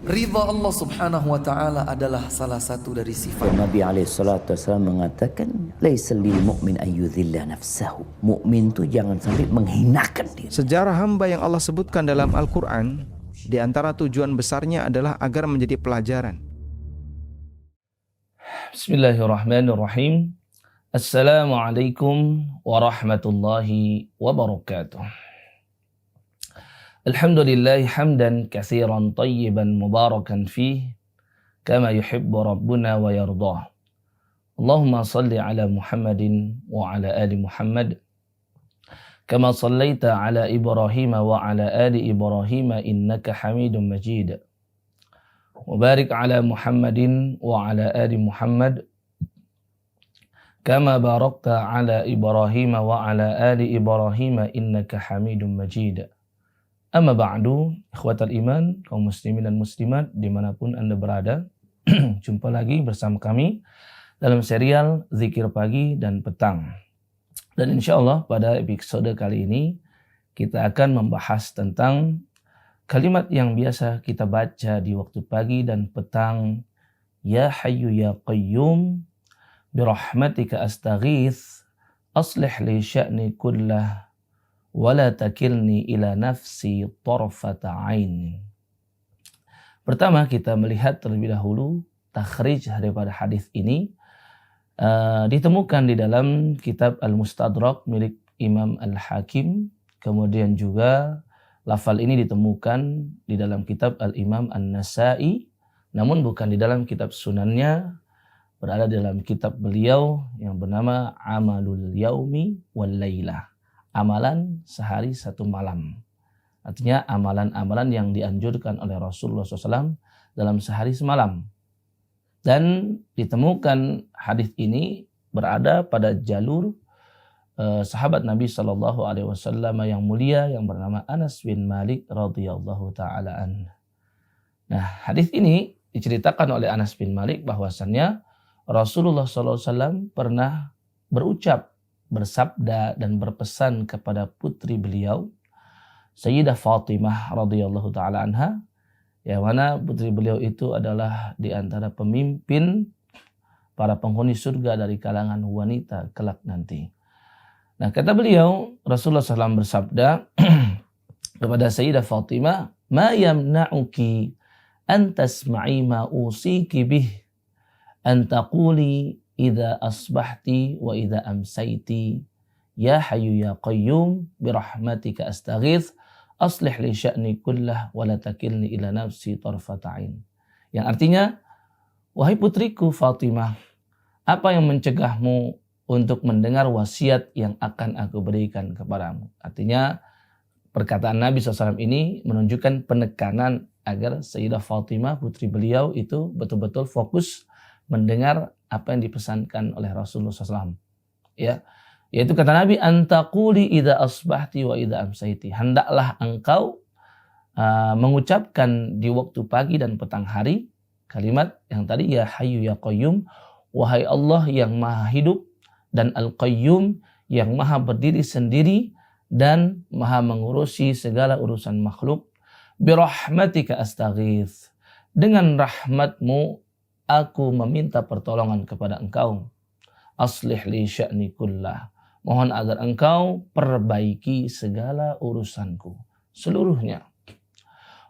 Ridha Allah subhanahu wa ta'ala adalah salah satu dari sifat. Nabi SAW mengatakan, laisa lil mu'min ayyudhilla nafsahu. Mukmin itu jangan sampai menghinakan diri. Sejarah hamba yang Allah sebutkan dalam Al-Quran, di antara tujuan besarnya adalah agar menjadi pelajaran. Bismillahirrahmanirrahim. Assalamualaikum warahmatullahi wabarakatuh. Alhamdulillah hamdan katsiran tayyiban mubarakan fih kama yuhibbu rabbuna wa yardah. Allahumma salli ala Muhammadin wa ala ali Muhammad kama sallaita ala Ibrahim wa ala ali Ibrahim innaka Hamidum Majid. Wa barik ala Muhammadin wa ala ali Muhammad kama barakta ala Ibrahim wa ala ali Ibrahim innaka Hamidum Majid. Amma ba'du, ikhwatal iman, kaum muslimin dan muslimat dimanapun Anda berada. Jumpa lagi bersama kami dalam serial Zikir Pagi dan Petang. Dan insya Allah pada episode kali ini kita akan membahas tentang kalimat yang biasa kita baca di waktu pagi dan petang. Ya Hayyu Ya Qayyum birahmatika astaghith aslih li sya'ni kullah wala takilni ila nafsi tarfata ain. Pertama kita melihat terlebih dahulu takhrij daripada hadis ini ditemukan di dalam kitab Al-Mustadrak milik Imam Al-Hakim. Kemudian juga lafal ini ditemukan di dalam kitab Al-Imam An-Nasai, namun bukan di dalam kitab sunannya, berada dalam kitab beliau yang bernama Amalul Yaumi wal Lailah. Amalan sehari satu malam. Artinya amalan-amalan yang dianjurkan oleh Rasulullah SAW dalam sehari semalam. Dan ditemukan hadis ini berada pada jalur sahabat Nabi SAW yang mulia yang bernama Anas bin Malik radhiyallahu ta'ala an. Nah, hadis ini diceritakan oleh Anas bin Malik bahwasannya Rasulullah SAW pernah bersabda dan berpesan kepada putri beliau Sayyidah Fatimah radhiyallahu taala anha, yang mana putri beliau itu adalah di antara pemimpin para penghuni surga dari kalangan wanita kelak nanti. Nah, kata beliau, Rasulullah SAW bersabda kepada Sayyidah Fatimah, "Ma yamna'uki an tasma'i ma usiki bih an taquli idza asbahti wa idza amsayti ya hayyu ya qayyum birahmatika astaghith aslih li sya'ni kullah wa la takilni ila nafsi tarfata ain." Yang artinya, wahai putriku Fatimah, apa yang mencegahmu untuk mendengar wasiat yang akan aku berikan kepadamu? Artinya perkataan Nabi SAW ini menunjukkan penekanan agar Sayyidah Fatimah putri beliau itu betul-betul fokus mendengar apa yang dipesankan oleh Rasulullah SAW. Ya, yaitu kata Nabi, antaquli idza asbahti wa idza amsayti. Hendaklah engkau mengucapkan di waktu pagi dan petang hari kalimat yang tadi, ya Hayyu Ya Qayyum, wahai Allah yang maha hidup, dan Al-Qayyum yang maha berdiri sendiri dan maha mengurusi segala urusan makhluk. Birahmatika astaghith, dengan rahmatmu aku meminta pertolongan kepada engkau. Aslih li sya'ni kullah, mohon agar engkau perbaiki segala urusanku seluruhnya.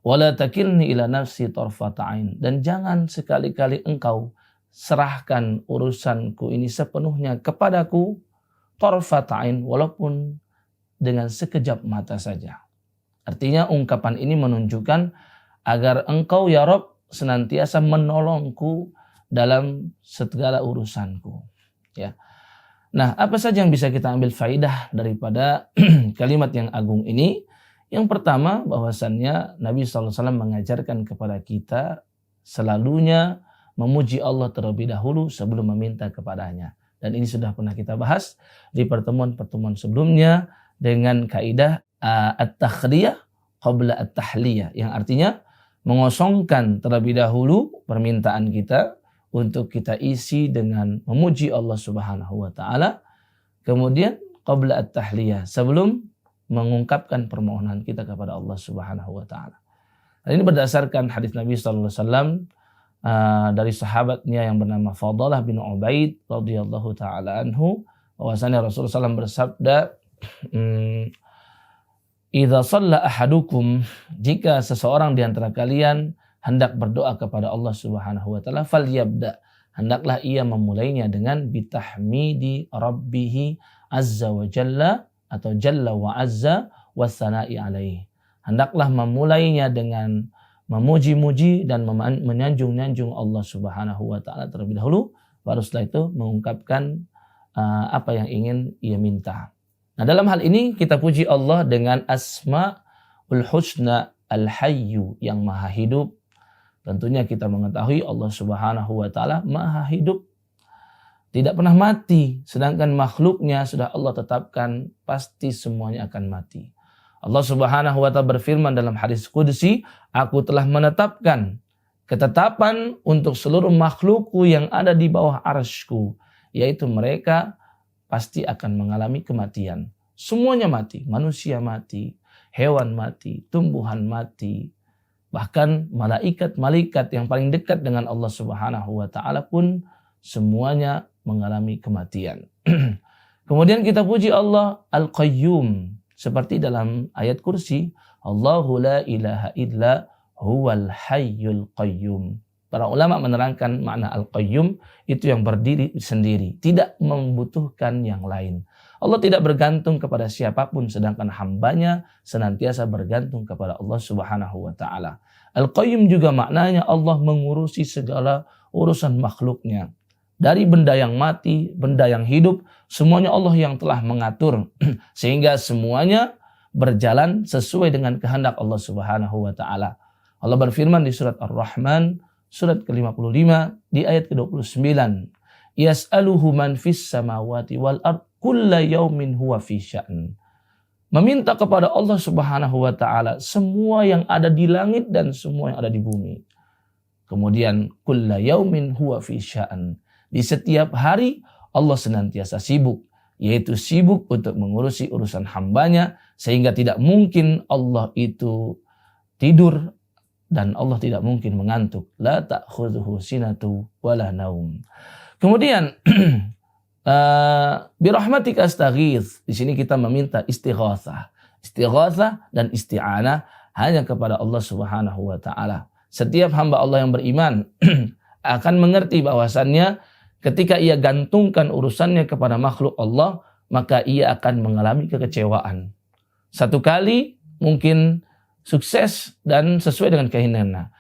Wala takilni ila nafsi tarfata ain, dan jangan sekali-kali engkau serahkan urusanku ini sepenuhnya kepadaku, tarfata ain, walaupun dengan sekejap mata saja. Artinya ungkapan ini menunjukkan agar engkau ya Rabb senantiasa menolongku dalam segala urusanku. Ya. Nah, apa saja yang bisa kita ambil faidah daripada kalimat yang agung ini? Yang pertama, bahwasannya Nabi SAW mengajarkan kepada kita selalunya memuji Allah terlebih dahulu sebelum meminta kepadanya. Dan ini sudah pernah kita bahas di pertemuan-pertemuan sebelumnya dengan kaidah at-takhliyah qabla at-tahliyah, yang artinya mengosongkan terlebih dahulu permintaan kita untuk kita isi dengan memuji Allah Subhanahu wa taala. Kemudian qabla at-tahliyah, sebelum mengungkapkan permohonan kita kepada Allah Subhanahu wa taala. Dan ini berdasarkan hadis Nabi sallallahu alaihi wasallam dari sahabatnya yang bernama Fadalah bin Ubaid radhiyallahu taala anhu, bahwasanya Rasulullah SAW bersabda, "Idza shalla ahadukum," jika seseorang di antara kalian hendak berdoa kepada Allah Subhanahu wa taala, falyabda, hendaklah ia memulainya dengan bitahmidi rabbih azza wa jalla atau jalla wa azza wassana'i alaihi. Hendaklah memulainya dengan memuji-muji dan menyanjung-nyanjung Allah Subhanahu wa taala terlebih dahulu, baru setelah itu mengungkapkan apa yang ingin ia minta. Nah, dalam hal ini kita puji Allah dengan Asmaul Husna Al-Hayyu, yang maha hidup. Tentunya kita mengetahui Allah Subhanahu wa taala maha hidup, tidak pernah mati, sedangkan makhluknya sudah Allah tetapkan pasti semuanya akan mati. Allah Subhanahu wa taala berfirman dalam hadis qudsi, "Aku telah menetapkan ketetapan untuk seluruh makhlukku yang ada di bawah arsy-Ku, yaitu mereka pasti akan mengalami kematian." Semuanya mati, manusia mati, hewan mati, tumbuhan mati, bahkan malaikat-malaikat yang paling dekat dengan Allah Subhanahu wa taala pun semuanya mengalami kematian. Kemudian kita puji Allah Al-Qayyum, seperti dalam ayat kursi, Allahu la ilaha illa huwal hayyul qayyum. Para ulama menerangkan makna Al-Qayyum itu yang berdiri sendiri, tidak membutuhkan yang lain. Allah tidak bergantung kepada siapapun, sedangkan hambanya senantiasa bergantung kepada Allah Subhanahu wa ta'ala. Al-Qayyum juga maknanya Allah mengurusi segala urusan makhluknya. Dari benda yang mati, benda yang hidup, semuanya Allah yang telah mengatur. Sehingga semuanya berjalan sesuai dengan kehendak Allah Subhanahu wa ta'ala. Allah berfirman di surat Ar-Rahman, surat ke-55, di ayat ke-29. Yas'aluhu man fis samawati wal ard kulla yaumin huwa fi sya'n. Meminta kepada Allah Subhanahu wa ta'ala semua yang ada di langit dan semua yang ada di bumi. Kemudian kulla yaumin huwa fi sya'n. Di setiap hari Allah senantiasa sibuk, yaitu sibuk untuk mengurusi urusan hambanya, sehingga tidak mungkin Allah itu tidur dan Allah tidak mungkin mengantuk. La ta'khudhuhu sinatu wala naum. Kemudian birahmatika astaghits. Di sini kita meminta istighatsah. Istighatsah dan isti'anah hanya kepada Allah Subhanahu wa taala. Setiap hamba Allah yang beriman akan mengerti bahwasannya ketika ia gantungkan urusannya kepada makhluk Allah, maka ia akan mengalami kekecewaan. Satu kali mungkin sukses dan sesuai dengan keinginannya.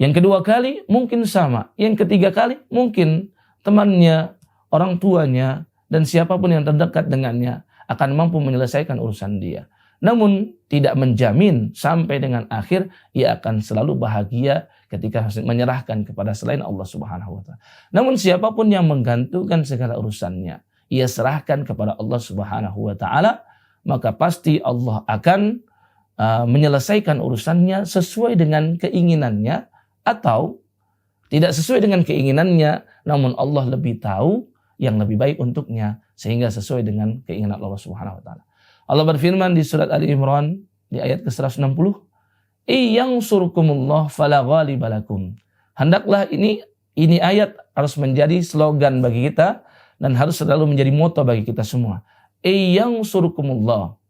Yang kedua kali mungkin sama. Yang ketiga kali mungkin temannya, orang tuanya, dan siapapun yang terdekat dengannya akan mampu menyelesaikan urusan dia. Namun tidak menjamin sampai dengan akhir ia akan selalu bahagia ketika menyerahkan kepada selain Allah Subhanahu wa taala. Namun siapapun yang menggantungkan segala urusannya, ia serahkan kepada Allah Subhanahu wa taala, maka pasti Allah akan menyelesaikan urusannya sesuai dengan keinginannya, atau tidak sesuai dengan keinginannya, namun Allah lebih tahu yang lebih baik untuknya, sehingga sesuai dengan keinginan Allah Subhanahu wa taala. Allah berfirman di surat Ali Imran di ayat ke-160, "Iyansurkumullah fala ghaliba lakum." Hendaklah ini ayat harus menjadi slogan bagi kita dan harus selalu menjadi moto bagi kita semua. Iyansurkumullah.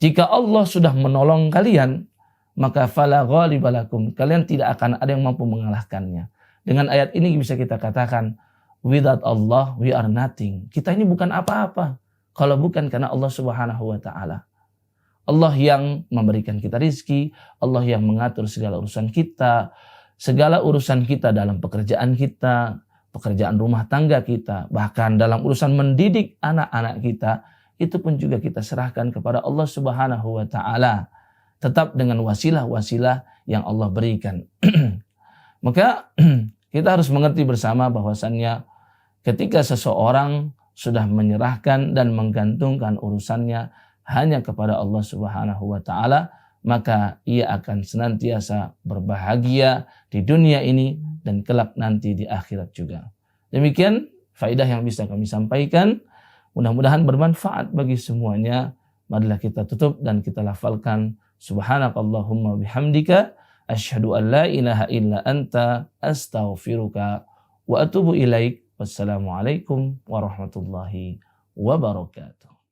Jika Allah sudah menolong kalian, maka fala ghaliba lakum. Kalian tidak akan ada yang mampu mengalahkannya. Dengan ayat ini bisa kita katakan, without Allah we are nothing. Kita ini bukan apa-apa kalau bukan karena Allah Subhanahu wa ta'ala. Allah yang memberikan kita rizki, Allah yang mengatur segala urusan kita dalam pekerjaan kita, pekerjaan rumah tangga kita, bahkan dalam urusan mendidik anak-anak kita, itu pun juga kita serahkan kepada Allah Subhanahu wa ta'ala. Tetap dengan wasilah-wasilah yang Allah berikan. Maka kita harus mengerti bersama bahwasannya ketika seseorang sudah menyerahkan dan menggantungkan urusannya hanya kepada Allah Subhanahu wa ta'ala, maka ia akan senantiasa berbahagia di dunia ini dan kelak nanti di akhirat juga. Demikian faedah yang bisa kami sampaikan. Mudah-mudahan bermanfaat bagi semuanya. Marilah kita tutup dan kita lafalkan subhanakallahumma bihamdika Asyhadu an la ilaha illa anta astaghfiruka wa atubu ilaik. Wassalamualaikum warahmatullahi wabarakatuh.